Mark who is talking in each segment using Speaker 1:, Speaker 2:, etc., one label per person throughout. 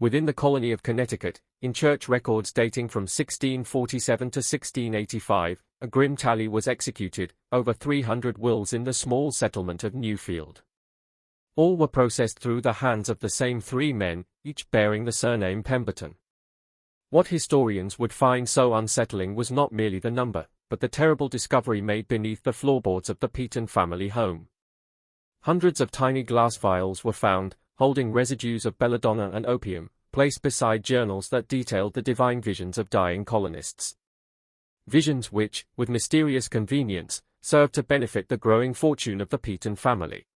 Speaker 1: Within the colony of Connecticut, in church records dating from 1647 to 1685, a grim tally was executed, over 300 wills in the small settlement of Newfield. All were processed through the hands of the same three men, each bearing the surname Pemberton. What historians would find so unsettling was not merely the number, but the terrible discovery made beneath the floorboards of the Pemberton family home. Hundreds of tiny glass vials were found, holding residues of belladonna and opium, placed beside journals that detailed the divine visions of dying colonists. Visions which, with mysterious convenience, served to benefit the growing fortune of the Pemberton family.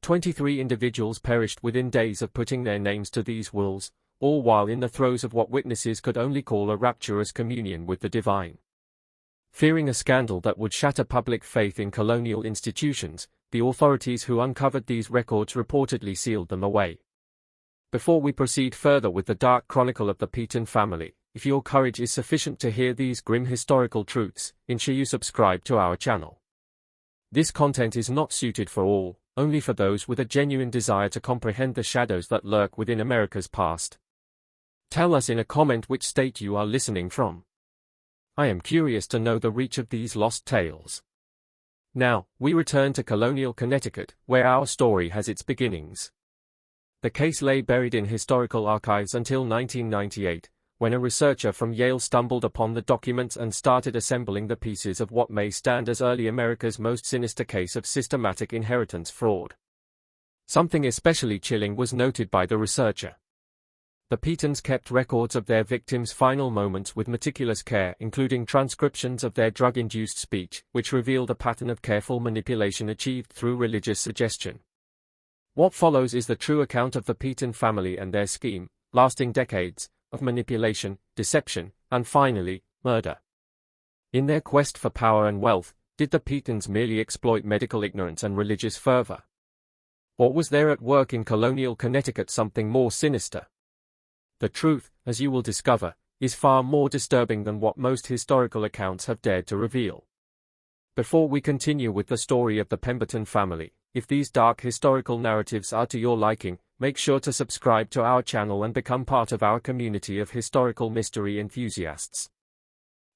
Speaker 1: 23 individuals perished within days of putting their names to these wills, all while in the throes of what witnesses could only call a rapturous communion with the divine. Fearing a scandal that would shatter public faith in colonial institutions, the authorities who uncovered these records reportedly sealed them away. Before we proceed further with the dark chronicle of the Pemberton family, if your courage is sufficient to hear these grim historical truths, ensure you subscribe to our channel. This content is not suited for all, only for those with a genuine desire to comprehend the shadows that lurk within America's past. Tell us in a comment which state you are listening from. I am curious to know the reach of these lost tales. Now, we return to colonial Connecticut, where our story has its beginnings. The case lay buried in historical archives until 1998, when a researcher from Yale stumbled upon the documents and started assembling the pieces of what may stand as early America's most sinister case of systematic inheritance fraud. Something especially chilling was noted by the researcher. The Pembertons kept records of their victims' final moments with meticulous care, including transcriptions of their drug-induced speech, which revealed a pattern of careful manipulation achieved through religious suggestion. What follows is the true account of the Pemberton family and their scheme, lasting decades, of manipulation, deception, and finally, murder. In their quest for power and wealth, did the Pembertons merely exploit medical ignorance and religious fervor? Or was there at work in colonial Connecticut something more sinister? The truth, as you will discover, is far more disturbing than what most historical accounts have dared to reveal. Before we continue with the story of the Pemberton family, if these dark historical narratives are to your liking, make sure to subscribe to our channel and become part of our community of historical mystery enthusiasts.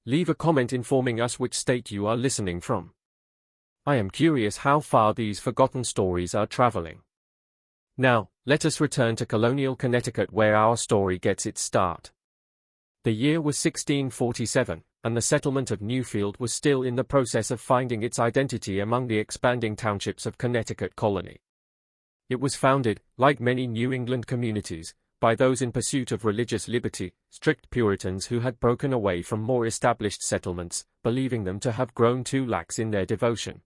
Speaker 1: Leave a comment informing us which state you are listening from. I am curious how far these forgotten stories are traveling. Now, let us return to colonial Connecticut where our story gets its start. The year was 1647, and the settlement of Newfield was still in the process of finding its identity among the expanding townships of Connecticut colony. It was founded, like many New England communities, by those in pursuit of religious liberty, strict Puritans who had broken away from more established settlements, believing them to have grown too lax in their devotion.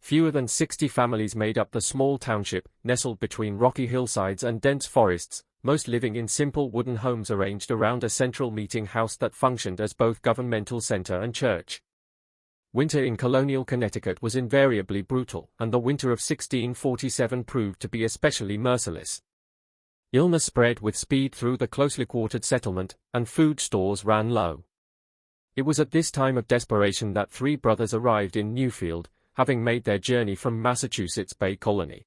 Speaker 1: Fewer than 60 families made up the small township, nestled between rocky hillsides and dense forests, most living in simple wooden homes arranged around a central meeting house that functioned as both governmental center and church. Winter in colonial Connecticut was invariably brutal, and the winter of 1647 proved to be especially merciless. Illness spread with speed through the closely quartered settlement, and food stores ran low. It was at this time of desperation that three brothers arrived in Newfield, having made their journey from Massachusetts Bay Colony.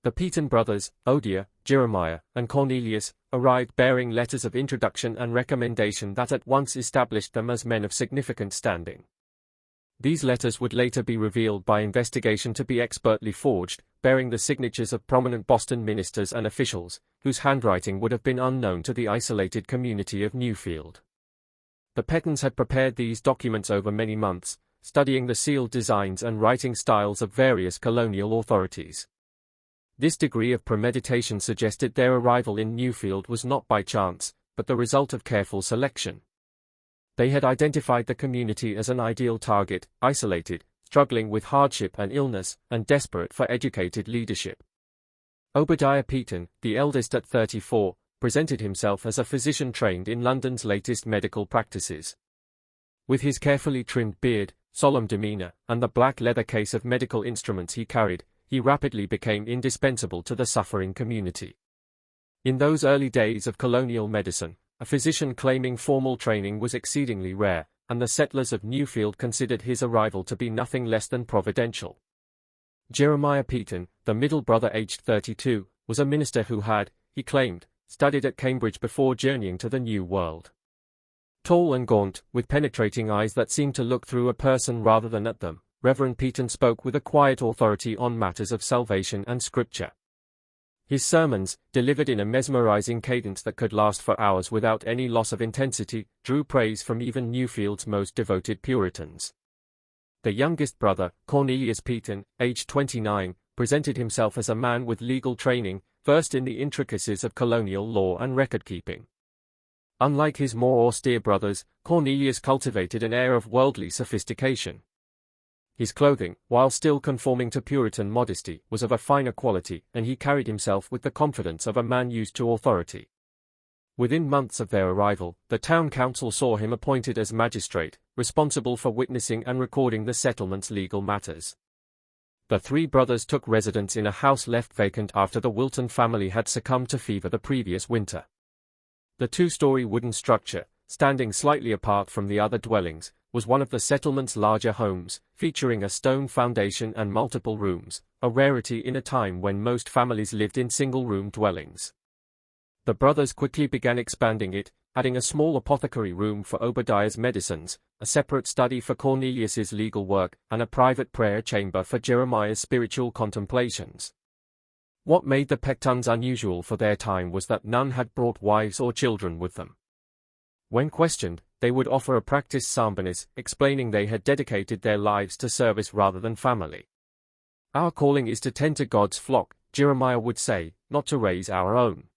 Speaker 1: The Pemberton brothers, Odia, Jeremiah, and Cornelius, arrived bearing letters of introduction and recommendation that at once established them as men of significant standing. These letters would later be revealed by investigation to be expertly forged, bearing the signatures of prominent Boston ministers and officials, whose handwriting would have been unknown to the isolated community of Newfield. The Pembertons had prepared these documents over many months, studying the sealed designs and writing styles of various colonial authorities. This degree of premeditation suggested their arrival in Newfield was not by chance, but the result of careful selection. They had identified the community as an ideal target, isolated, struggling with hardship and illness, and desperate for educated leadership. Obadiah Pemberton, the eldest at 34, presented himself as a physician trained in London's latest medical practices. With his carefully trimmed beard, solemn demeanor, and the black leather case of medical instruments he carried, he rapidly became indispensable to the suffering community. In those early days of colonial medicine, a physician claiming formal training was exceedingly rare, and the settlers of Newfield considered his arrival to be nothing less than providential. Jeremiah Pemberton, the middle brother aged 32, was a minister who had, he claimed, studied at Cambridge before journeying to the New World. Tall and gaunt, with penetrating eyes that seemed to look through a person rather than at them, Reverend Puritan spoke with a quiet authority on matters of salvation and scripture. His sermons, delivered in a mesmerizing cadence that could last for hours without any loss of intensity, drew praise from even Newfield's most devoted Puritans. The youngest brother, Cornelius Puritan, aged 29, presented himself as a man with legal training, versed in the intricacies of colonial law and record-keeping. Unlike his more austere brothers, Cornelius cultivated an air of worldly sophistication. His clothing, while still conforming to Puritan modesty, was of a finer quality, and he carried himself with the confidence of a man used to authority. Within months of their arrival, the town council saw him appointed as magistrate, responsible for witnessing and recording the settlement's legal matters. The three brothers took residence in a house left vacant after the Wilton family had succumbed to fever the previous winter. The two-story wooden structure, standing slightly apart from the other dwellings, was one of the settlement's larger homes, featuring a stone foundation and multiple rooms, a rarity in a time when most families lived in single-room dwellings. The brothers quickly began expanding it, adding a small apothecary room for Obadiah's medicines, a separate study for Cornelius's legal work, and a private prayer chamber for Jeremiah's spiritual contemplations. What made the Pembertons unusual for their time was that none had brought wives or children with them. When questioned, they would offer a practiced psalmody, explaining they had dedicated their lives to service rather than family. "Our calling is to tend to God's flock," Jeremiah would say, "not to raise our own."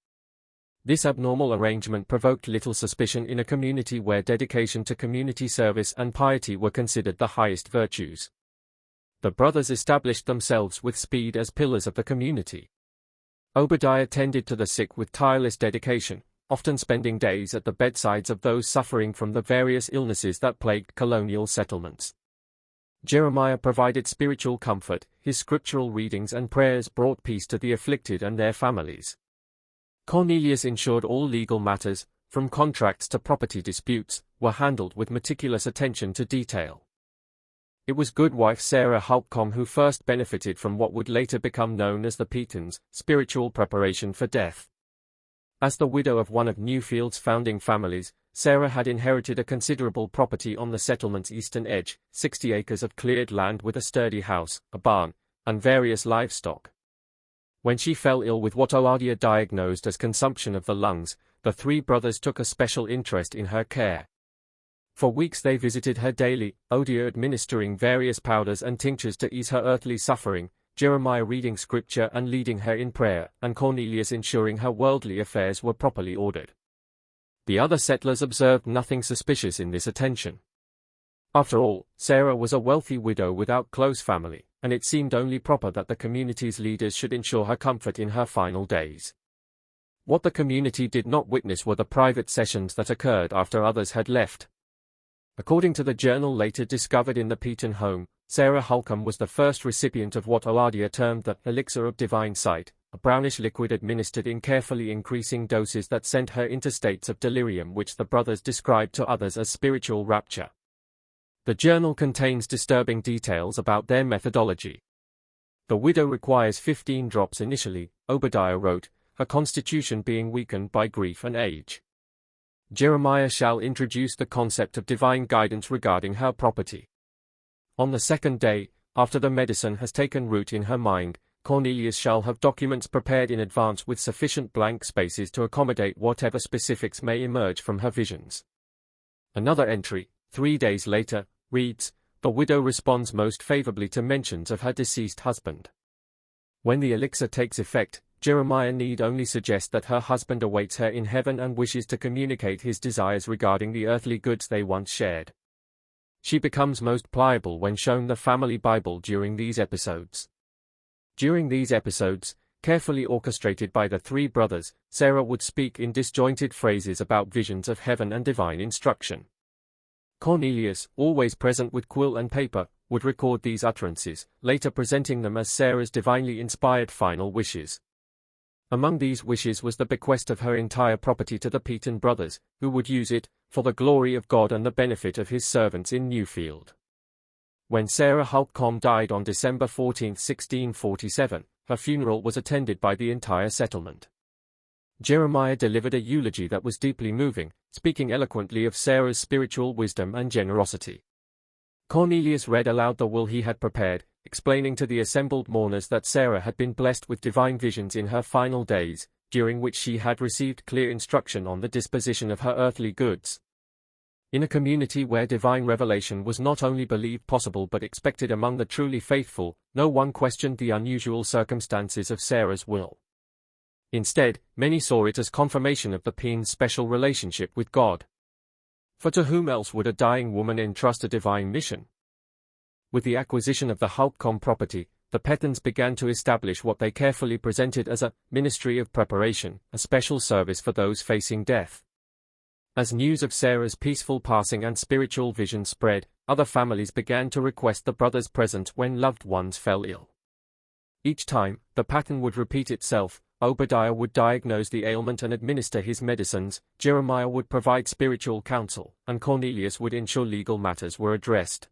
Speaker 1: This abnormal arrangement provoked little suspicion in a community where dedication to community service and piety were considered the highest virtues. The brothers established themselves with speed as pillars of the community. Obadiah tended to the sick with tireless dedication, often spending days at the bedsides of those suffering from the various illnesses that plagued colonial settlements. Jeremiah provided spiritual comfort, his scriptural readings and prayers brought peace to the afflicted and their families. Cornelius ensured all legal matters, from contracts to property disputes, were handled with meticulous attention to detail. It was goodwife Sarah Holcomb who first benefited from what would later become known as the Pembertons' spiritual preparation for death. As the widow of one of Newfield's founding families, Sarah had inherited a considerable property on the settlement's eastern edge, 60 acres of cleared land with a sturdy house, a barn, and various livestock. When she fell ill with what Obadiah diagnosed as consumption of the lungs, the three brothers took a special interest in her care. For weeks they visited her daily, Obadiah administering various powders and tinctures to ease her earthly suffering, Jeremiah reading scripture and leading her in prayer, and Cornelius ensuring her worldly affairs were properly ordered. The other settlers observed nothing suspicious in this attention. After all, Sarah was a wealthy widow without close family, and it seemed only proper that the community's leaders should ensure her comfort in her final days. What the community did not witness were the private sessions that occurred after others had left. According to the journal later discovered in the Puritan home, Sarah Holcomb was the first recipient of what Obadiah termed the Elixir of Divine Sight, a brownish liquid administered in carefully increasing doses that sent her into states of delirium which the brothers described to others as spiritual rapture. The journal contains disturbing details about their methodology. The widow requires 15 drops initially, Obadiah wrote, her constitution being weakened by grief and age. Jeremiah shall introduce the concept of divine guidance regarding her property. On the second day, after the medicine has taken root in her mind, Cornelius shall have documents prepared in advance with sufficient blank spaces to accommodate whatever specifics may emerge from her visions. Another entry, 3 days later, reads, "The widow responds most favorably to mentions of her deceased husband." When the elixir takes effect, Jeremiah need only suggest that her husband awaits her in heaven and wishes to communicate his desires regarding the earthly goods they once shared. She becomes most pliable when shown the family Bible during these episodes. During these episodes, carefully orchestrated by the three brothers, Sarah would speak in disjointed phrases about visions of heaven and divine instruction. Cornelius, always present with quill and paper, would record these utterances, later presenting them as Sarah's divinely inspired final wishes. Among these wishes was the bequest of her entire property to the Puritan brothers, who would use it, for the glory of God and the benefit of his servants in Newfield. When Sarah Holcomb died on December 14, 1647, her funeral was attended by the entire settlement. Jeremiah delivered a eulogy that was deeply moving, speaking eloquently of Sarah's spiritual wisdom and generosity. Cornelius read aloud the will he had prepared, explaining to the assembled mourners that Sarah had been blessed with divine visions in her final days, during which she had received clear instruction on the disposition of her earthly goods. In a community where divine revelation was not only believed possible but expected among the truly faithful, no one questioned the unusual circumstances of Sarah's will. Instead, many saw it as confirmation of the Pembertons' special relationship with God. For to whom else would a dying woman entrust a divine mission? With the acquisition of the Halcombe property, the Pembertons began to establish what they carefully presented as a ministry of preparation, a special service for those facing death. As news of Sarah's peaceful passing and spiritual vision spread, other families began to request the brothers' presence when loved ones fell ill. Each time, the pattern would repeat itself. Obadiah would diagnose the ailment and administer his medicines, Jeremiah would provide spiritual counsel, and Cornelius would ensure legal matters were addressed.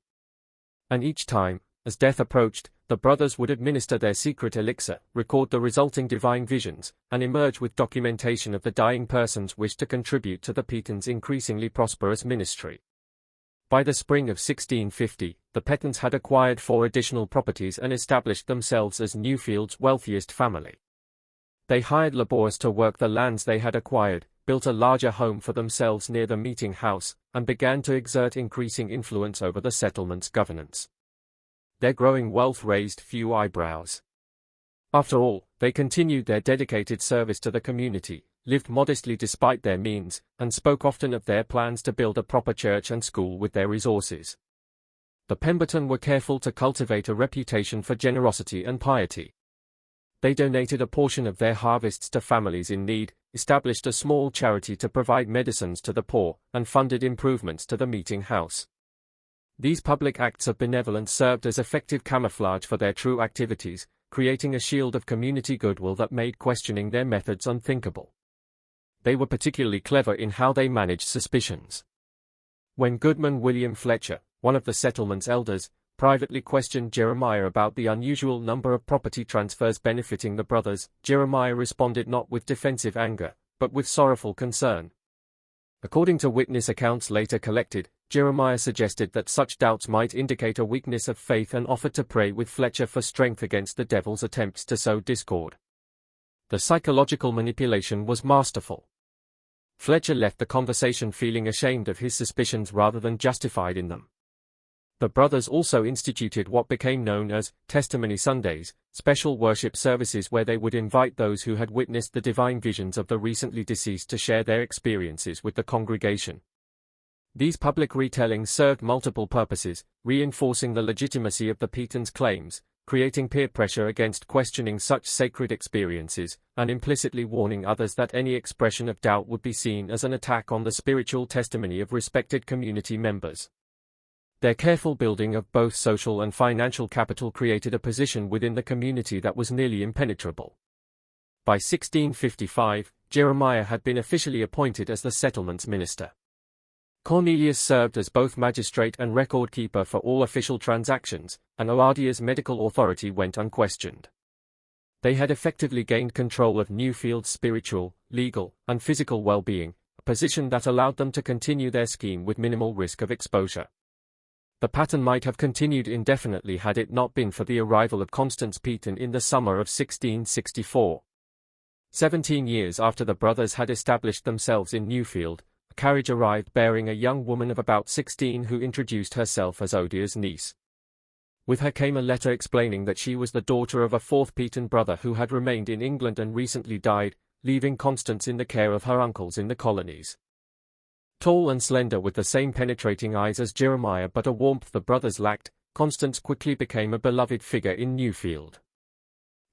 Speaker 1: And each time, as death approached, the brothers would administer their secret elixir, record the resulting divine visions, and emerge with documentation of the dying person's wish to contribute to the Pembertons' increasingly prosperous ministry. By the spring of 1650, the Pembertons had acquired 4 additional properties and established themselves as Newfield's wealthiest family. They hired laborers to work the lands they had acquired, built a larger home for themselves near the meeting house, and began to exert increasing influence over the settlement's governance. Their growing wealth raised few eyebrows. After all, they continued their dedicated service to the community, lived modestly despite their means, and spoke often of their plans to build a proper church and school with their resources. The Pemberton were careful to cultivate a reputation for generosity and piety. They donated a portion of their harvests to families in need, established a small charity to provide medicines to the poor, and funded improvements to the meeting house. These public acts of benevolence served as effective camouflage for their true activities, creating a shield of community goodwill that made questioning their methods unthinkable. They were particularly clever in how they managed suspicions. When Goodman William Fletcher, one of the settlement's elders, privately questioned Jeremiah about the unusual number of property transfers benefiting the brothers, Jeremiah responded not with defensive anger, but with sorrowful concern. According to witness accounts later collected, Jeremiah suggested that such doubts might indicate a weakness of faith and offered to pray with Fletcher for strength against the devil's attempts to sow discord. The psychological manipulation was masterful. Fletcher left the conversation feeling ashamed of his suspicions rather than justified in them. The brothers also instituted what became known as Testimony Sundays, special worship services where they would invite those who had witnessed the divine visions of the recently deceased to share their experiences with the congregation. These public retellings served multiple purposes, reinforcing the legitimacy of the Pembertons' claims, creating peer pressure against questioning such sacred experiences, and implicitly warning others that any expression of doubt would be seen as an attack on the spiritual testimony of respected community members. Their careful building of both social and financial capital created a position within the community that was nearly impenetrable. By 1655, Jeremiah had been officially appointed as the settlement's minister. Cornelius served as both magistrate and record keeper for all official transactions, and Oadiah's medical authority went unquestioned. They had effectively gained control of Newfield's spiritual, legal, and physical well-being, a position that allowed them to continue their scheme with minimal risk of exposure. The pattern might have continued indefinitely had it not been for the arrival of Constance Pemberton in the summer of 1664. 17 years after the brothers had established themselves in Newfield, a carriage arrived bearing a young woman of about 16 who introduced herself as Oadiah's niece. With her came a letter explaining that she was the daughter of a 4th Pemberton brother who had remained in England and recently died, leaving Constance in the care of her uncles in the colonies. Tall and slender with the same penetrating eyes as Jeremiah but a warmth the brothers lacked, Constance quickly became a beloved figure in Newfield.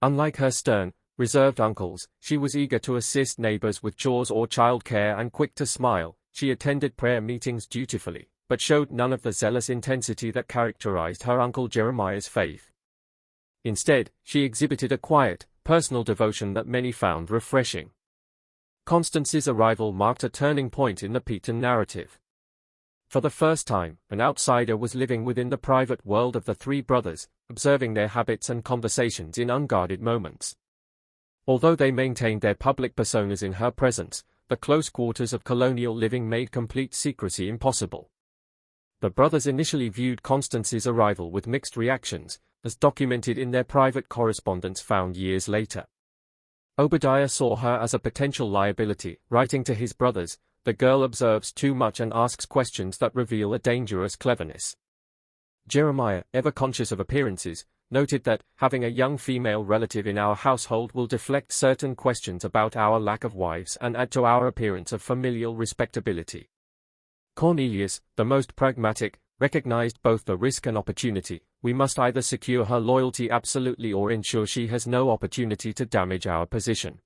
Speaker 1: Unlike her stern, reserved uncles, she was eager to assist neighbors with chores or child care and quick to smile. She attended prayer meetings dutifully, but showed none of the zealous intensity that characterized her uncle Jeremiah's faith. Instead, she exhibited a quiet, personal devotion that many found refreshing. Constance's arrival marked a turning point in the Pemberton narrative. For the first time, an outsider was living within the private world of the 3 brothers, observing their habits and conversations in unguarded moments. Although they maintained their public personas in her presence, the close quarters of colonial living made complete secrecy impossible. The brothers initially viewed Constance's arrival with mixed reactions, as documented in their private correspondence found years later. Obadiah saw her as a potential liability, writing to his brothers, "The girl observes too much and asks questions that reveal a dangerous cleverness." Jeremiah, ever conscious of appearances, noted that, "having a young female relative in our household will deflect certain questions about our lack of wives and add to our appearance of familial respectability." Cornelius, the most pragmatic, recognized both the risk and opportunity. "We must either secure her loyalty absolutely or ensure she has no opportunity to damage our position.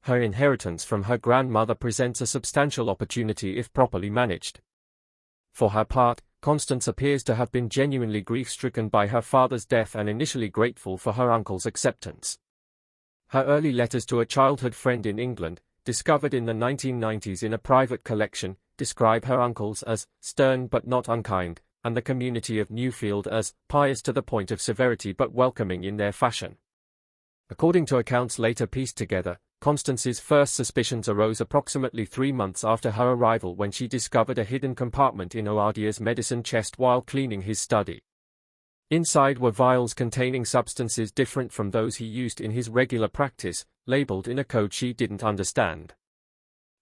Speaker 1: Her inheritance from her grandmother presents a substantial opportunity if properly managed." For her part, Constance appears to have been genuinely grief-stricken by her father's death and initially grateful for her uncle's acceptance. Her early letters to a childhood friend in England, discovered in the 1990s in a private collection, describe her uncles as stern but not unkind, and the community of Newfield as pious to the point of severity but welcoming in their fashion. According to accounts later pieced together, Constance's first suspicions arose approximately 3 months after her arrival when she discovered a hidden compartment in Obadiah's medicine chest while cleaning his study. Inside were vials containing substances different from those he used in his regular practice, labeled in a code she didn't understand.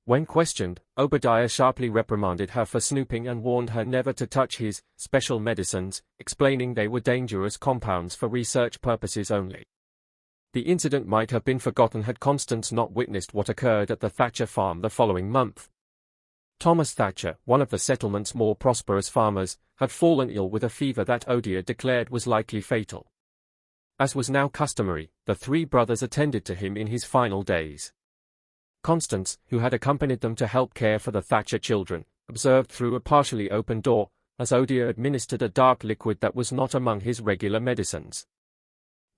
Speaker 1: When questioned, Obadiah sharply reprimanded her for snooping and warned her never to touch his special medicines, explaining they were dangerous compounds for research purposes only. The incident might have been forgotten had Constance not witnessed what occurred at the Thatcher farm the following month. Thomas Thatcher, one of the settlement's more prosperous farmers, had fallen ill with a fever that Obadiah declared was likely fatal. As was now customary, the 3 brothers attended to him in his final days. Constance, who had accompanied them to help care for the Thatcher children, observed through a partially open door, as Obadiah administered a dark liquid that was not among his regular medicines.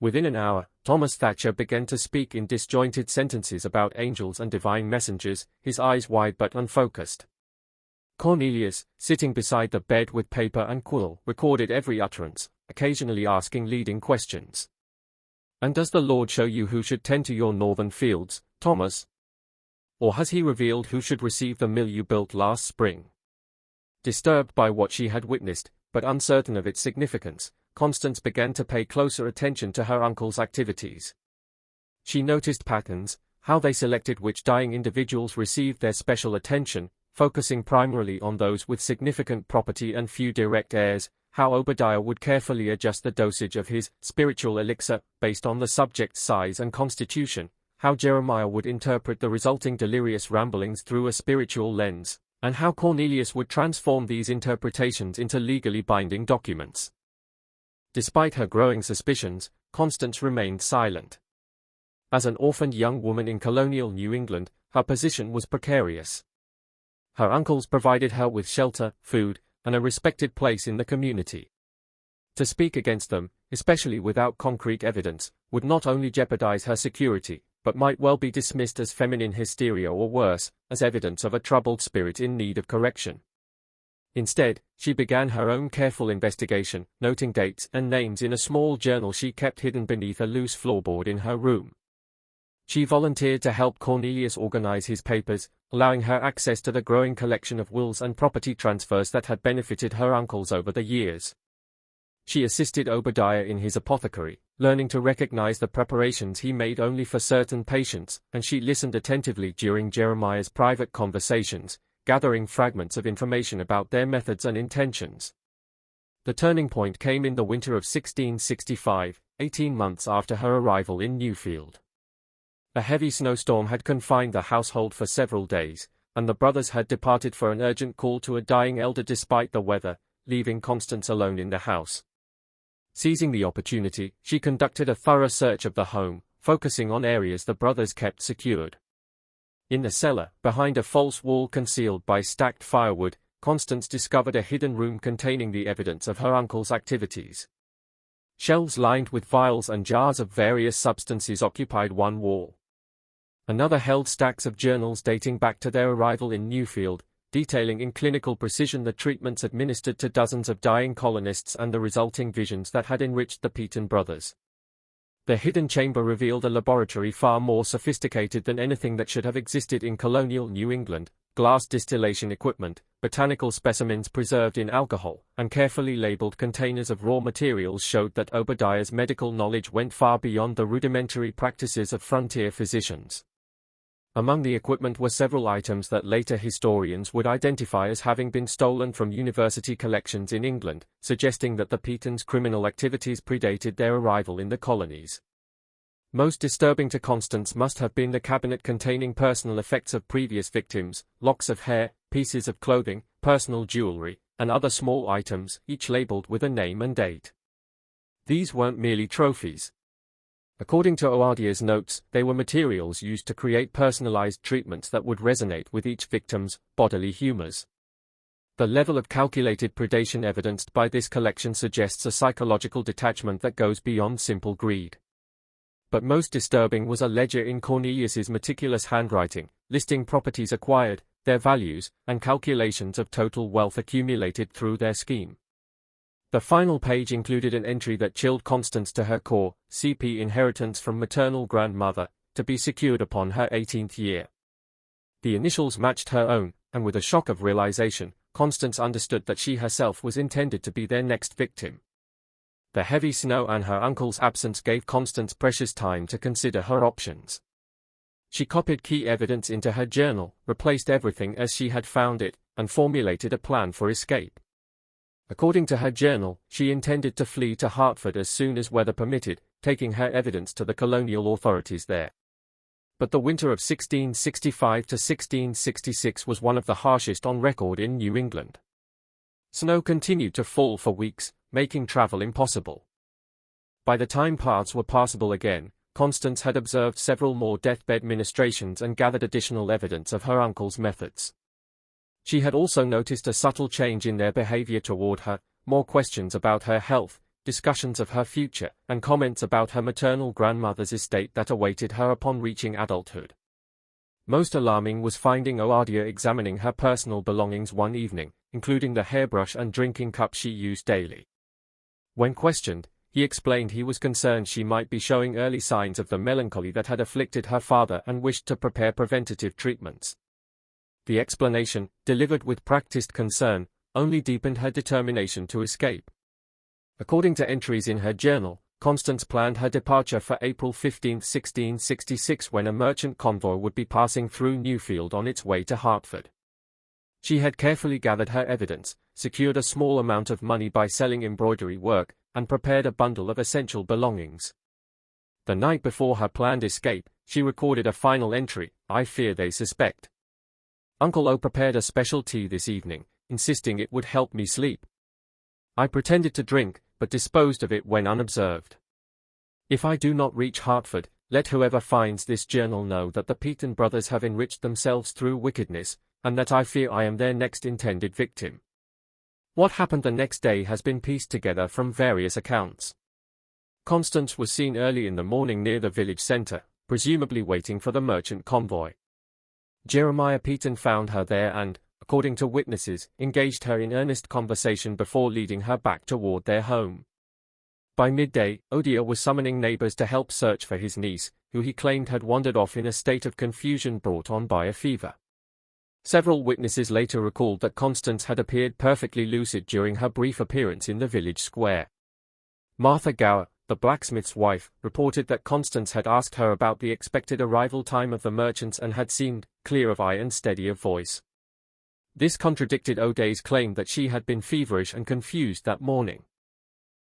Speaker 1: Within an hour, Thomas Thatcher began to speak in disjointed sentences about angels and divine messengers, his eyes wide but unfocused. Cornelius, sitting beside the bed with paper and quill, recorded every utterance, occasionally asking leading questions. "And does the Lord show you who should tend to your northern fields, Thomas? Or has he revealed who should receive the mill you built last spring?" Disturbed by what she had witnessed, but uncertain of its significance, Constance began to pay closer attention to her uncle's activities. She noticed patterns, how they selected which dying individuals received their special attention, focusing primarily on those with significant property and few direct heirs, how Obadiah would carefully adjust the dosage of his spiritual elixir based on the subject's size and constitution, how Jeremiah would interpret the resulting delirious ramblings through a spiritual lens, and how Cornelius would transform these interpretations into legally binding documents. Despite her growing suspicions, Constance remained silent. As an orphaned young woman in colonial New England, her position was precarious. Her uncles provided her with shelter, food, and a respected place in the community. To speak against them, especially without concrete evidence, would not only jeopardize her security, but might well be dismissed as feminine hysteria or worse, as evidence of a troubled spirit in need of correction. Instead, she began her own careful investigation, noting dates and names in a small journal she kept hidden beneath a loose floorboard in her room. She volunteered to help Cornelius organize his papers, allowing her access to the growing collection of wills and property transfers that had benefited her uncles over the years. She assisted Obadiah in his apothecary, learning to recognize the preparations he made only for certain patients, and she listened attentively during Jeremiah's private conversations, gathering fragments of information about their methods and intentions. The turning point came in the winter of 1665, 18 months after her arrival in Newfield. A heavy snowstorm had confined the household for several days, and the brothers had departed for an urgent call to a dying elder despite the weather, leaving Constance alone in the house. Seizing the opportunity, she conducted a thorough search of the home, focusing on areas the brothers kept secured. In the cellar, behind a false wall concealed by stacked firewood, Constance discovered a hidden room containing the evidence of her uncle's activities. Shelves lined with vials and jars of various substances occupied one wall. Another held stacks of journals dating back to their arrival in Newfield, detailing in clinical precision the treatments administered to dozens of dying colonists and the resulting visions that had enriched the Puritan brothers. The hidden chamber revealed a laboratory far more sophisticated than anything that should have existed in colonial New England: glass distillation equipment, botanical specimens preserved in alcohol, and carefully labeled containers of raw materials showed that Obadiah's medical knowledge went far beyond the rudimentary practices of frontier physicians. Among the equipment were several items that later historians would identify as having been stolen from university collections in England, suggesting that the Puritans' criminal activities predated their arrival in the colonies. Most disturbing to Constance must have been the cabinet containing personal effects of previous victims: locks of hair, pieces of clothing, personal jewelry, and other small items, each labeled with a name and date. These weren't merely trophies. According to Obadiah's notes, they were materials used to create personalized treatments that would resonate with each victim's bodily humors. The level of calculated predation evidenced by this collection suggests a psychological detachment that goes beyond simple greed. But most disturbing was a ledger in Cornelius's meticulous handwriting, listing properties acquired, their values, and calculations of total wealth accumulated through their scheme. The final page included an entry that chilled Constance to her core: CP inheritance from maternal grandmother, to be secured upon her 18th year. The initials matched her own, and with a shock of realization, Constance understood that she herself was intended to be their next victim. The heavy snow and her uncle's absence gave Constance precious time to consider her options. She copied key evidence into her journal, replaced everything as she had found it, and formulated a plan for escape. According to her journal, she intended to flee to Hartford as soon as weather permitted, taking her evidence to the colonial authorities there. But the winter of 1665 to 1666 was one of the harshest on record in New England. Snow continued to fall for weeks, making travel impossible. By the time paths were passable again, Constance had observed several more deathbed ministrations and gathered additional evidence of her uncle's methods. She had also noticed a subtle change in their behavior toward her: more questions about her health, discussions of her future, and comments about her maternal grandmother's estate that awaited her upon reaching adulthood. Most alarming was finding Obadiah examining her personal belongings one evening, including the hairbrush and drinking cup she used daily. When questioned, he explained he was concerned she might be showing early signs of the melancholy that had afflicted her father and wished to prepare preventative treatments. The explanation, delivered with practiced concern, only deepened her determination to escape. According to entries in her journal, Constance planned her departure for April 15, 1666, when a merchant convoy would be passing through Newfield on its way to Hartford. She had carefully gathered her evidence, secured a small amount of money by selling embroidery work, and prepared a bundle of essential belongings. The night before her planned escape, she recorded a final entry: "I fear they suspect. Uncle O prepared a special tea this evening, insisting it would help me sleep. I pretended to drink, but disposed of it when unobserved. If I do not reach Hartford, let whoever finds this journal know that the Pemberton brothers have enriched themselves through wickedness, and that I fear I am their next intended victim." What happened the next day has been pieced together from various accounts. Constance was seen early in the morning near the village center, presumably waiting for the merchant convoy. Jeremiah Pemberton found her there and, according to witnesses, engaged her in earnest conversation before leading her back toward their home. By midday, Obadiah was summoning neighbors to help search for his niece, who he claimed had wandered off in a state of confusion brought on by a fever. Several witnesses later recalled that Constance had appeared perfectly lucid during her brief appearance in the village square. Martha Gower, the blacksmith's wife, reported that Constance had asked her about the expected arrival time of the merchants and had seemed clear of eye and steady of voice. This contradicted O'Day's claim that she had been feverish and confused that morning.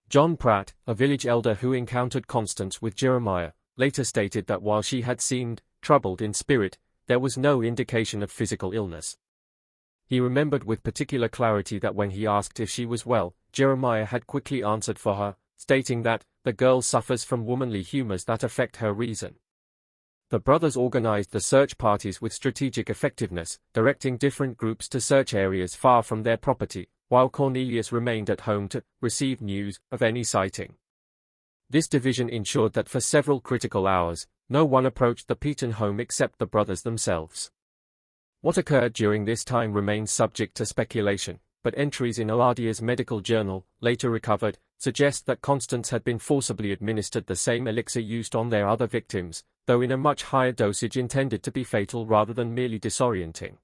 Speaker 1: John Pratt, a village elder who encountered Constance with Jeremiah, later stated that while she had seemed troubled in spirit, there was no indication of physical illness. He remembered with particular clarity that when he asked if she was well, Jeremiah had quickly answered for her, stating that the girl suffers from womanly humors that affect her reason. The brothers organized the search parties with strategic effectiveness, directing different groups to search areas far from their property, while Cornelius remained at home to receive news of any sighting. This division ensured that for several critical hours, no one approached the Pemberton home except the brothers themselves. What occurred during this time remains subject to speculation, but entries in Obadiah's medical journal, later recovered, suggest that Constance had been forcibly administered the same elixir used on their other victims, though in a much higher dosage intended to be fatal rather than merely disorienting.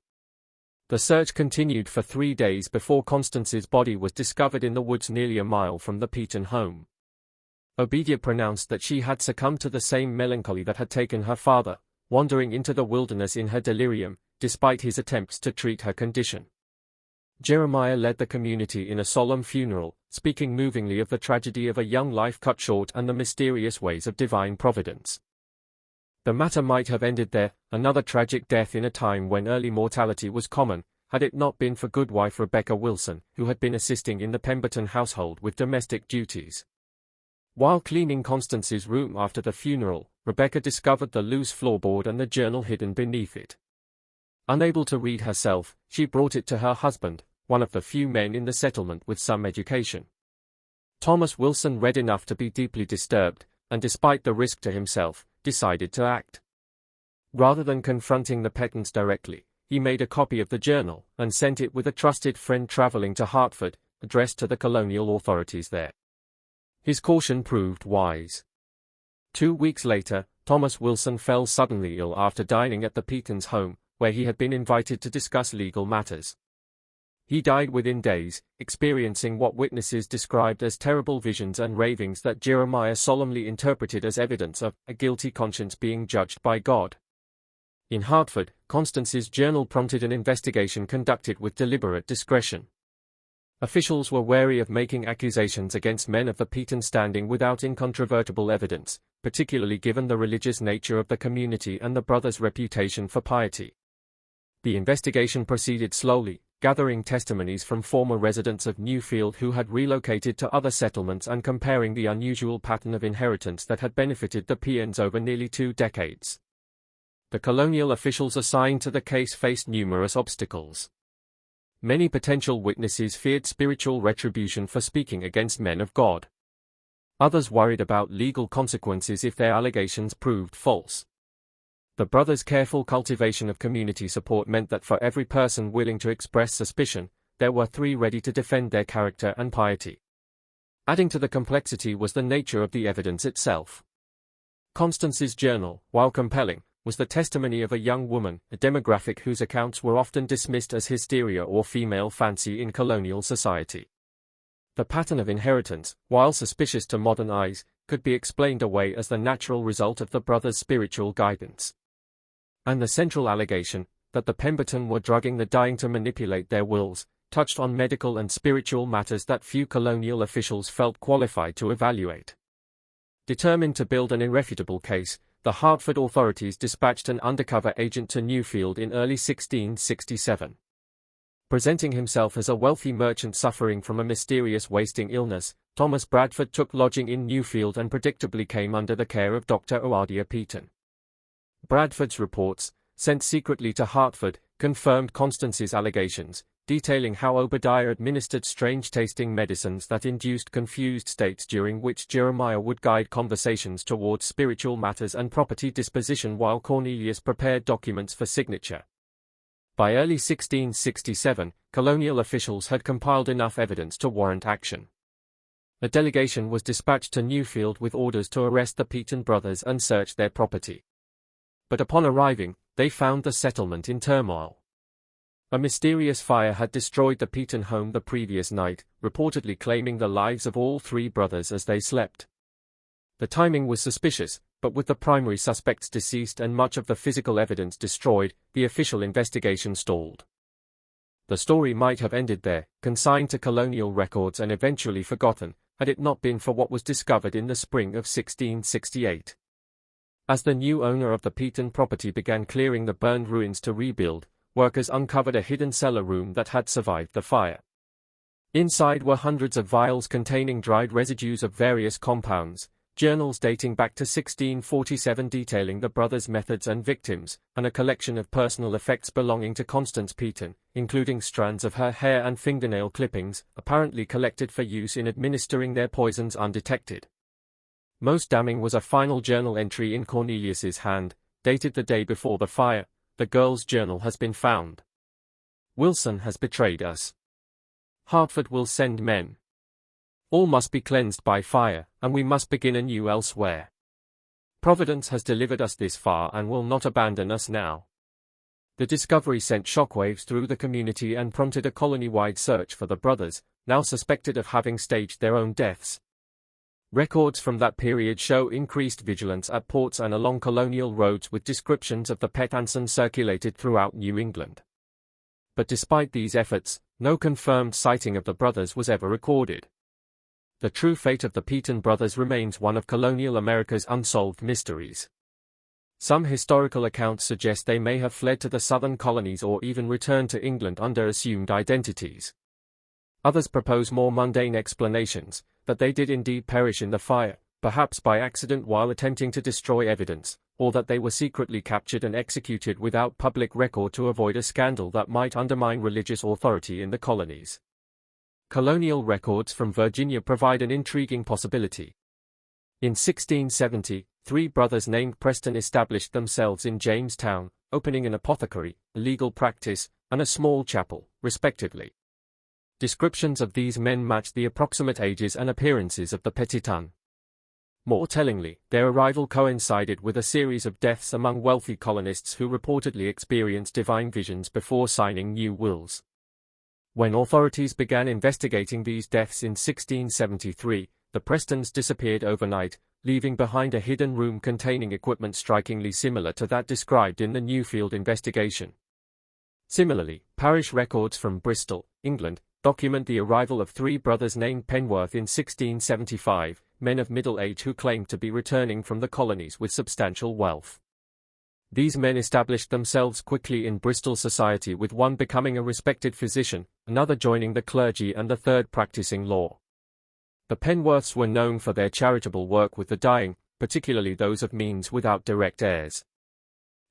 Speaker 1: The search continued for 3 days before Constance's body was discovered in the woods nearly a mile from the Pemberton home. Obedia pronounced that she had succumbed to the same melancholy that had taken her father, wandering into the wilderness in her delirium, despite his attempts to treat her condition. Jeremiah led the community in a solemn funeral, speaking movingly of the tragedy of a young life cut short and the mysterious ways of divine providence. The matter might have ended there, another tragic death in a time when early mortality was common, had it not been for goodwife Rebecca Wilson, who had been assisting in the Pemberton household with domestic duties. While cleaning Constance's room after the funeral, Rebecca discovered the loose floorboard and the journal hidden beneath it. Unable to read herself, she brought it to her husband, one of the few men in the settlement with some education. Thomas Wilson read enough to be deeply disturbed, and despite the risk to himself, decided to act. Rather than confronting the Pembertons directly, he made a copy of the journal and sent it with a trusted friend traveling to Hartford, addressed to the colonial authorities there. His caution proved wise. 2 weeks later, Thomas Wilson fell suddenly ill after dining at the Pembertons' home, where he had been invited to discuss legal matters. He died within days, experiencing what witnesses described as terrible visions and ravings that Jeremiah solemnly interpreted as evidence of a guilty conscience being judged by God. In Hartford, Constance's journal prompted an investigation conducted with deliberate discretion. Officials were wary of making accusations against men of the Pemberton standing without incontrovertible evidence, particularly given the religious nature of the community and the brothers' reputation for piety. The investigation proceeded slowly, gathering testimonies from former residents of Newfield who had relocated to other settlements and comparing the unusual pattern of inheritance that had benefited the Pembertons over nearly 2 decades. The colonial officials assigned to the case faced numerous obstacles. Many potential witnesses feared spiritual retribution for speaking against men of God. Others worried about legal consequences if their allegations proved false. The brothers' careful cultivation of community support meant that for every person willing to express suspicion, there were 3 ready to defend their character and piety. Adding to the complexity was the nature of the evidence itself. Constance's journal, while compelling, was the testimony of a young woman, a demographic whose accounts were often dismissed as hysteria or female fancy in colonial society. The pattern of inheritance, while suspicious to modern eyes, could be explained away as the natural result of the brothers' spiritual guidance. And the central allegation, that the Pemberton were drugging the dying to manipulate their wills, touched on medical and spiritual matters that few colonial officials felt qualified to evaluate. Determined to build an irrefutable case, the Hartford authorities dispatched an undercover agent to Newfield in early 1667. Presenting himself as a wealthy merchant suffering from a mysterious wasting illness, Thomas Bradford took lodging in Newfield and predictably came under the care of Dr. Oadia Pemberton. Bradford's reports, sent secretly to Hartford, confirmed Constance's allegations, detailing how Obadiah administered strange-tasting medicines that induced confused states during which Jeremiah would guide conversations towards spiritual matters and property disposition while Cornelius prepared documents for signature. By early 1667, colonial officials had compiled enough evidence to warrant action. A delegation was dispatched to Newfield with orders to arrest the Pemberton brothers and search their property. But upon arriving, they found the settlement in turmoil. A mysterious fire had destroyed the Pemberton home the previous night, reportedly claiming the lives of all 3 brothers as they slept. The timing was suspicious, but with the primary suspects deceased and much of the physical evidence destroyed, the official investigation stalled. The story might have ended there, consigned to colonial records and eventually forgotten, had it not been for what was discovered in the spring of 1668. As the new owner of the Pemberton property began clearing the burned ruins to rebuild, workers uncovered a hidden cellar room that had survived the fire. Inside were hundreds of vials containing dried residues of various compounds, journals dating back to 1647 detailing the brothers' methods and victims, and a collection of personal effects belonging to Constance Pemberton, including strands of her hair and fingernail clippings, apparently collected for use in administering their poisons undetected. Most damning was a final journal entry in Cornelius's hand, dated the day before the fire. The girl's journal has been found. Wilson has betrayed us. Hartford will send men. All must be cleansed by fire, and we must begin anew elsewhere. Providence has delivered us this far and will not abandon us now. The discovery sent shockwaves through the community and prompted a colony-wide search for the brothers, now suspected of having staged their own deaths. Records from that period show increased vigilance at ports and along colonial roads, with descriptions of the Pembertons circulated throughout New England. But despite these efforts, no confirmed sighting of the brothers was ever recorded. The true fate of the Pemberton brothers remains one of colonial America's unsolved mysteries. Some historical accounts suggest they may have fled to the southern colonies or even returned to England under assumed identities. Others propose more mundane explanations, that they did indeed perish in the fire, perhaps by accident while attempting to destroy evidence, or that they were secretly captured and executed without public record to avoid a scandal that might undermine religious authority in the colonies. Colonial records from Virginia provide an intriguing possibility. In 1670, three brothers named Preston established themselves in Jamestown, opening an apothecary, a legal practice, and a small chapel, respectively. Descriptions of these men match the approximate ages and appearances of the Pembertons. More tellingly, their arrival coincided with a series of deaths among wealthy colonists who reportedly experienced divine visions before signing new wills. When authorities began investigating these deaths in 1673, the Prestons disappeared overnight, leaving behind a hidden room containing equipment strikingly similar to that described in the Newfield investigation. Similarly, parish records from Bristol, England, document the arrival of three brothers named Penworth in 1675, men of middle age who claimed to be returning from the colonies with substantial wealth. These men established themselves quickly in Bristol society, with one becoming a respected physician, another joining the clergy, and the third practicing law. The Penworths were known for their charitable work with the dying, particularly those of means without direct heirs.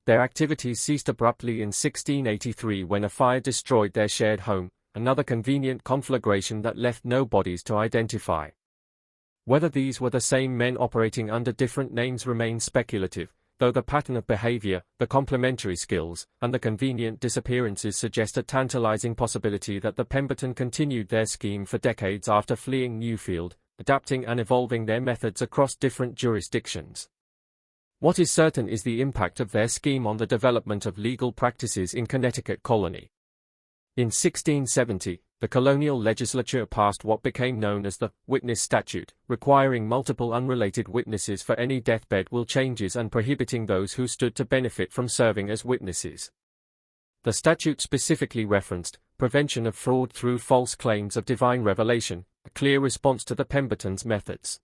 Speaker 1: Their activities ceased abruptly in 1683 when a fire destroyed their shared home, another convenient conflagration that left no bodies to identify. Whether these were the same men operating under different names remains speculative, though the pattern of behavior, the complementary skills, and the convenient disappearances suggest a tantalizing possibility that the Pemberton continued their scheme for decades after fleeing Newfield, adapting and evolving their methods across different jurisdictions. What is certain is the impact of their scheme on the development of legal practices in Connecticut colony. In 1670, the colonial legislature passed what became known as the Witness Statute, requiring multiple unrelated witnesses for any deathbed will changes and prohibiting those who stood to benefit from serving as witnesses. The statute specifically referenced prevention of fraud through false claims of divine revelation, a clear response to the Pembertons' methods.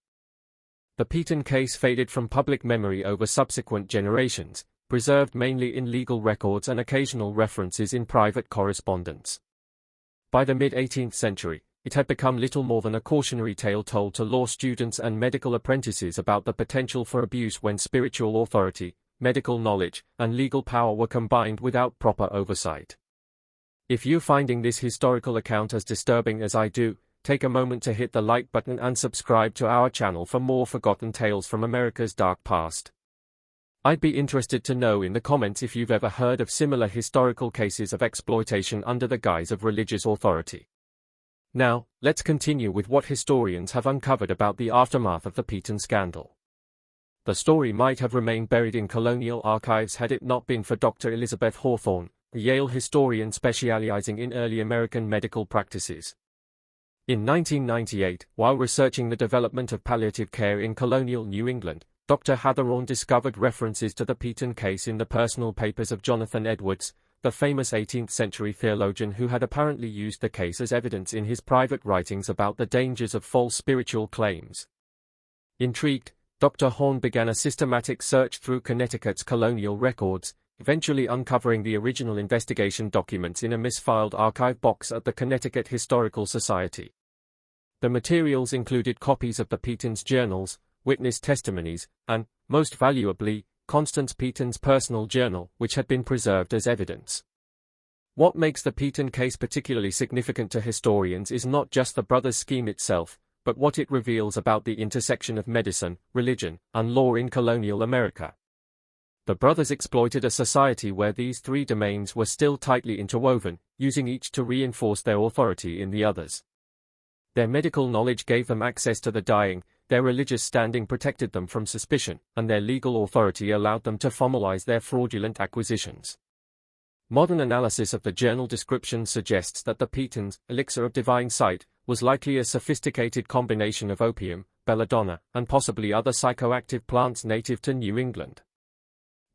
Speaker 1: The Pemberton case faded from public memory over subsequent generations, preserved mainly in legal records and occasional references in private correspondence. By the mid-18th century, it had become little more than a cautionary tale told to law students and medical apprentices about the potential for abuse when spiritual authority, medical knowledge, and legal power were combined without proper oversight. If you're finding this historical account as disturbing as I do, take a moment to hit the like button and subscribe to our channel for more forgotten tales from America's dark past. I'd be interested to know in the comments if you've ever heard of similar historical cases of exploitation under the guise of religious authority. Now, let's continue with what historians have uncovered about the aftermath of the Pemberton scandal. The story might have remained buried in colonial archives had it not been for Dr. Elizabeth Hawthorne, a Yale historian specializing in early American medical practices. In 1998, while researching the development of palliative care in colonial New England, Dr. Hawthorne discovered references to the Pemberton case in the personal papers of Jonathan Edwards, the famous 18th-century theologian who had apparently used the case as evidence in his private writings about the dangers of false spiritual claims. Intrigued, Dr. Horn began a systematic search through Connecticut's colonial records, eventually uncovering the original investigation documents in a misfiled archive box at the Connecticut Historical Society. The materials included copies of the Pembertons' journals, witness testimonies, and, most valuably, Constance Pemberton's personal journal, which had been preserved as evidence. What makes the Pemberton case particularly significant to historians is not just the brothers' scheme itself, but what it reveals about the intersection of medicine, religion, and law in colonial America. The brothers exploited a society where these three domains were still tightly interwoven, using each to reinforce their authority in the others. Their medical knowledge gave them access to the dying, their religious standing protected them from suspicion, and their legal authority allowed them to formalize their fraudulent acquisitions. Modern analysis of the journal description suggests that the Pembertons' Elixir of Divine Sight was likely a sophisticated combination of opium, belladonna, and possibly other psychoactive plants native to New England.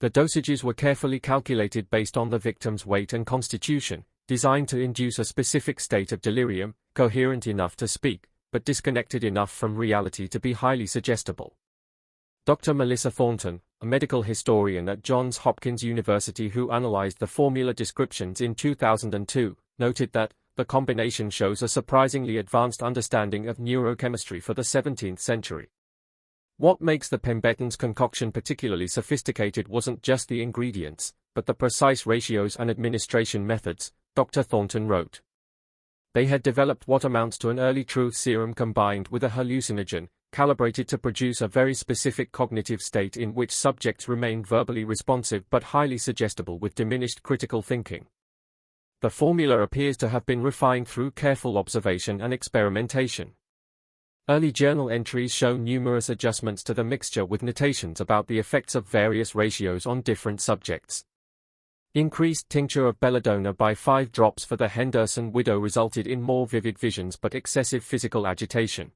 Speaker 1: The dosages were carefully calculated based on the victim's weight and constitution, designed to induce a specific state of delirium, coherent enough to speak, but disconnected enough from reality to be highly suggestible. Dr. Melissa Thornton, a medical historian at Johns Hopkins University who analyzed the formula descriptions in 2002, noted that the combination shows a surprisingly advanced understanding of neurochemistry for the 17th century. What makes the Pembertons' concoction particularly sophisticated wasn't just the ingredients, but the precise ratios and administration methods, Dr. Thornton wrote. They had developed what amounts to an early truth serum combined with a hallucinogen, calibrated to produce a very specific cognitive state in which subjects remained verbally responsive but highly suggestible with diminished critical thinking. The formula appears to have been refined through careful observation and experimentation. Early journal entries show numerous adjustments to the mixture with notations about the effects of various ratios on different subjects. Increased tincture of belladonna by 5 drops for the Henderson widow resulted in more vivid visions but excessive physical agitation.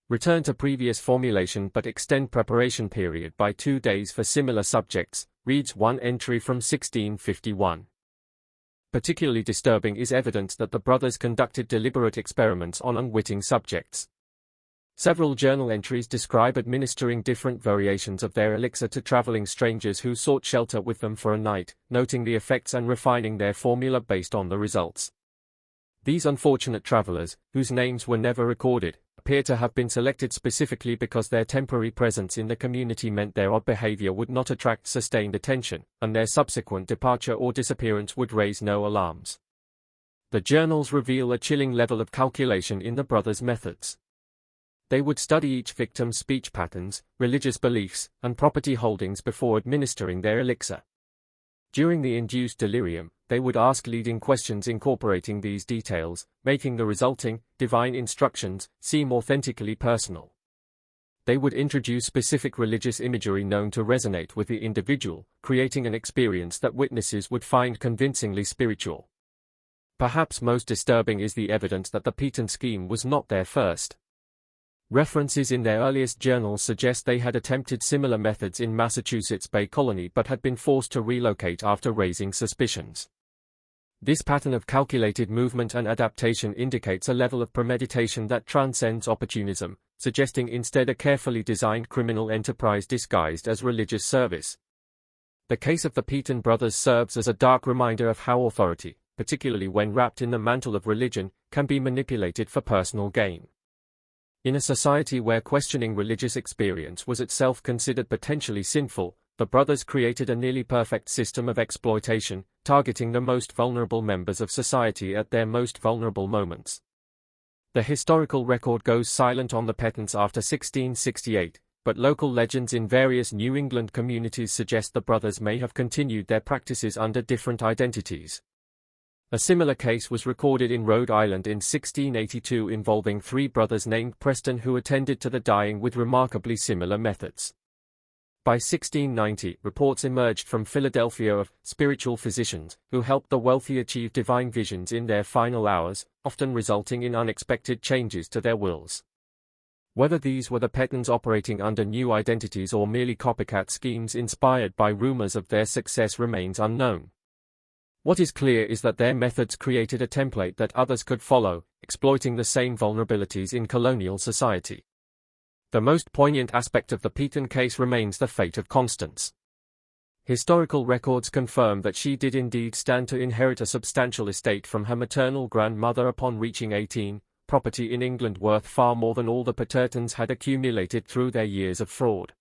Speaker 1: Return to previous formulation but extend preparation period by 2 days for similar subjects, reads one entry from 1651. Particularly disturbing is evidence that the brothers conducted deliberate experiments on unwitting subjects. Several journal entries describe administering different variations of their elixir to traveling strangers who sought shelter with them for a night, noting the effects and refining their formula based on the results. These unfortunate travelers, whose names were never recorded, appear to have been selected specifically because their temporary presence in the community meant their odd behavior would not attract sustained attention, and their subsequent departure or disappearance would raise no alarms. The journals reveal a chilling level of calculation in the brothers' methods. They would study each victim's speech patterns, religious beliefs, and property holdings before administering their elixir. During the induced delirium, they would ask leading questions incorporating these details, making the resulting, divine instructions, seem authentically personal. They would introduce specific religious imagery known to resonate with the individual, creating an experience that witnesses would find convincingly spiritual. Perhaps most disturbing is the evidence that the Pemberton scheme was not their first. References in their earliest journals suggest they had attempted similar methods in Massachusetts Bay Colony but had been forced to relocate after raising suspicions. This pattern of calculated movement and adaptation indicates a level of premeditation that transcends opportunism, suggesting instead a carefully designed criminal enterprise disguised as religious service. The case of the Pemberton brothers serves as a dark reminder of how authority, particularly when wrapped in the mantle of religion, can be manipulated for personal gain. In a society where questioning religious experience was itself considered potentially sinful, the brothers created a nearly perfect system of exploitation, targeting the most vulnerable members of society at their most vulnerable moments. The historical record goes silent on the Pembertons after 1668, but local legends in various New England communities suggest the brothers may have continued their practices under different identities. A similar case was recorded in Rhode Island in 1682 involving 3 brothers named Preston who attended to the dying with remarkably similar methods. By 1690, reports emerged from Philadelphia of spiritual physicians who helped the wealthy achieve divine visions in their final hours, often resulting in unexpected changes to their wills. Whether these were the Pembertons operating under new identities or merely copycat schemes inspired by rumors of their success remains unknown. What is clear is that their methods created a template that others could follow, exploiting the same vulnerabilities in colonial society. The most poignant aspect of the Pemberton case remains the fate of Constance. Historical records confirm that she did indeed stand to inherit a substantial estate from her maternal grandmother upon reaching 18, property in England worth far more than all the Pembertons had accumulated through their years of fraud.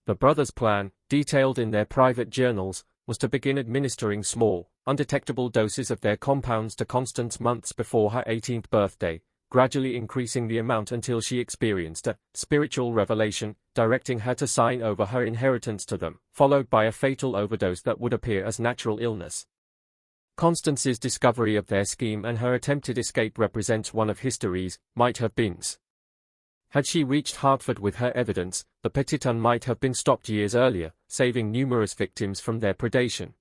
Speaker 1: The brothers' plan, detailed in their private journals, was to begin administering small, undetectable doses of their compounds to Constance months before her 18th birthday, gradually increasing the amount until she experienced a spiritual revelation, directing her to sign over her inheritance to them, followed by a fatal overdose that would appear as natural illness. Constance's discovery of their scheme and her attempted escape represents one of history's might-have-beens. Had she reached Hartford with her evidence, the Pemberton might have been stopped years earlier, saving numerous victims from their predation.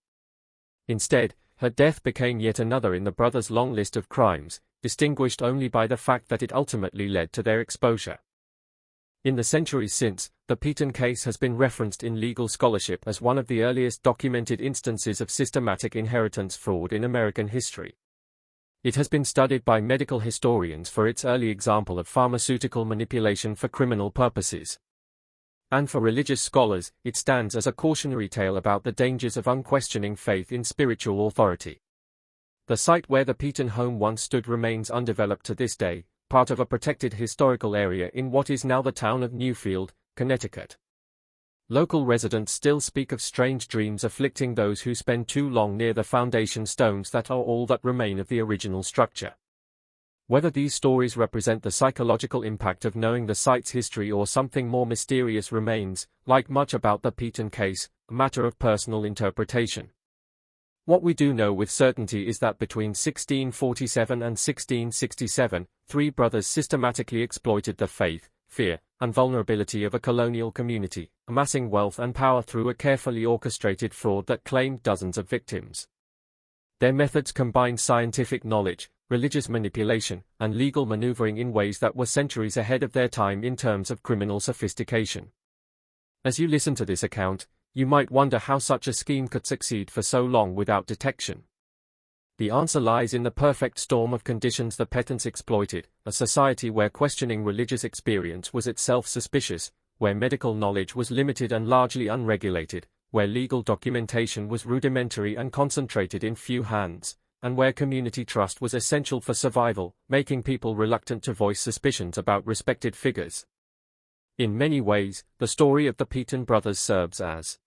Speaker 1: Instead, her death became yet another in the brothers' long list of crimes, distinguished only by the fact that it ultimately led to their exposure. In the centuries since, the Pemberton case has been referenced in legal scholarship as one of the earliest documented instances of systematic inheritance fraud in American history. It has been studied by medical historians for its early example of pharmaceutical manipulation for criminal purposes. And for religious scholars, it stands as a cautionary tale about the dangers of unquestioning faith in spiritual authority. The site where the Pemberton home once stood remains undeveloped to this day, part of a protected historical area in what is now the town of Newfield, Connecticut. Local residents still speak of strange dreams afflicting those who spend too long near the foundation stones that are all that remain of the original structure. Whether these stories represent the psychological impact of knowing the site's history or something more mysterious remains, like much about the Pemberton case, a matter of personal interpretation. What we do know with certainty is that between 1647 and 1667, three brothers systematically exploited the faith, fear, and vulnerability of a colonial community, amassing wealth and power through a carefully orchestrated fraud that claimed dozens of victims. Their methods combined scientific knowledge, religious manipulation, and legal maneuvering in ways that were centuries ahead of their time in terms of criminal sophistication. As you listen to this account, you might wonder how such a scheme could succeed for so long without detection. The answer lies in the perfect storm of conditions the Pembertons exploited, a society where questioning religious experience was itself suspicious, where medical knowledge was limited and largely unregulated, where legal documentation was rudimentary and concentrated in few hands, and where community trust was essential for survival, making people reluctant to voice suspicions about respected figures. In many ways, the story of the Pemberton brothers serves as